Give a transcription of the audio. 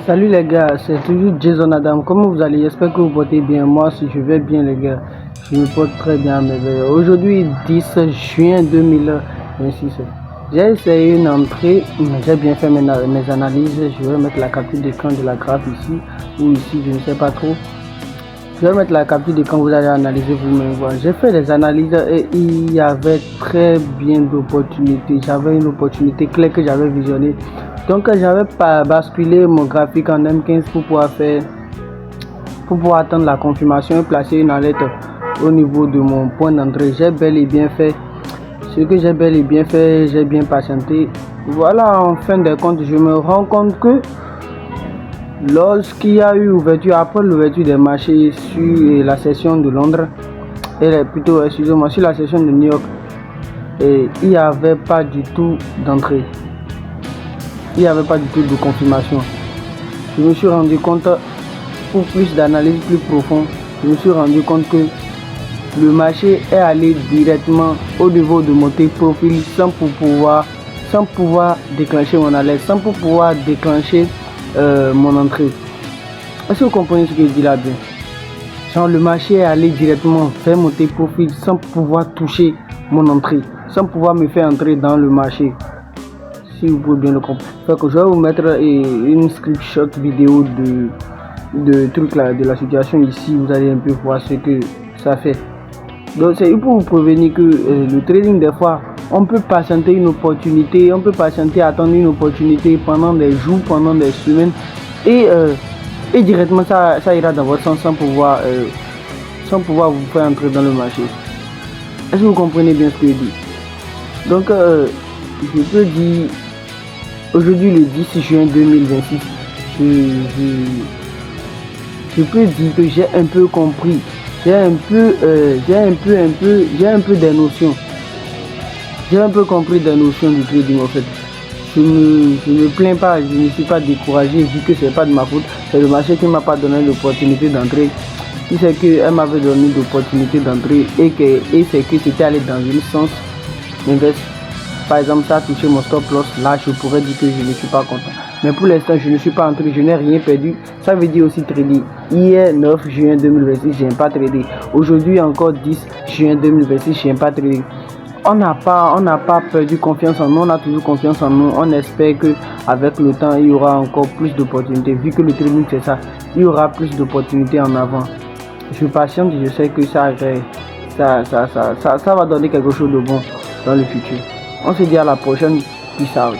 Salut les gars, c'est toujours Jason Adam. Comment vous allez? J'espère que vous portez bien. Moi, si je vais bien les gars, je me porte très bien. Aujourd'hui, 10 juin 2026. J'ai essayé une entrée, j'ai bien fait mes analyses. Je vais mettre la capture d'écran de la graphe ici ou ici, je ne sais pas trop. Je vais mettre la capture d'écran, vous allez analyser vous-même. J'ai fait des analyses et il y avait très bien d'opportunités. J'avais une opportunité claire que j'avais visionnée. Donc j'avais pas basculé mon graphique en M15 pour pouvoir attendre la confirmation et placer une alerte au niveau de mon point d'entrée. J'ai bel et bien fait ce que j'ai bel et bien fait, j'ai bien patienté. Voilà, en fin de compte, je me rends compte que lorsqu'il y a eu ouverture, après l'ouverture des marchés sur la session de Londres, excusez-moi, sur la session de New York, il n'y avait pas du tout d'entrée. Il n'y avait pas du tout de confirmation. Je me suis rendu compte, pour plus d'analyse plus profonde, je me suis rendu compte que le marché est allé directement au niveau de mon profil sans pouvoir déclencher mon alerte, sans pouvoir déclencher mon entrée. Est-ce que vous comprenez ce que je dis là bien? Genre le marché est allé directement vers mon profil sans pouvoir toucher mon entrée, sans pouvoir me faire entrer dans le marché. Si vous pouvez bien le comprendre. Fait que je vais vous mettre une screenshot vidéo de truc là, de la situation ici. Vous allez un peu voir ce que ça fait. Donc c'est pour vous prévenir que le trading des fois, on peut patienter une opportunité, on peut patienter, attendre une opportunité pendant des jours, pendant des semaines et directement ça ira dans votre sens sans pouvoir vous faire entrer dans le marché. Est-ce que vous comprenez bien ce que je dis? Donc je peux dire aujourd'hui le 10 juin 2026, je peux dire que j'ai un peu compris. J'ai un peu des notions. J'ai un peu compris des notions du trading en fait. Je me plains pas, je ne suis pas découragé vu que c'est pas de ma faute. C'est le marché qui m'a pas donné l'opportunité d'entrer. Si c'est qu'elle m'avait donné l'opportunité d'entrer et c'est que c'était allé dans un sens inverse. Par exemple, ça a touché mon stop loss. Là, je pourrais dire que je ne suis pas content. Mais pour l'instant, je ne suis pas entré, je n'ai rien perdu. Ça veut dire aussi trader. Hier, 9 juin 2026, je n'ai pas tradé. Aujourd'hui, encore 10 juin 2026, je n'ai pas tradé. On n'a pas perdu confiance en nous, on a toujours confiance en nous. On espère qu'avec le temps, il y aura encore plus d'opportunités. Vu que le trading, c'est ça, il y aura plus d'opportunités en avant. Je patiente, je sais que ça va donner quelque chose de bon dans le futur. On se dit à la prochaine. Peace out.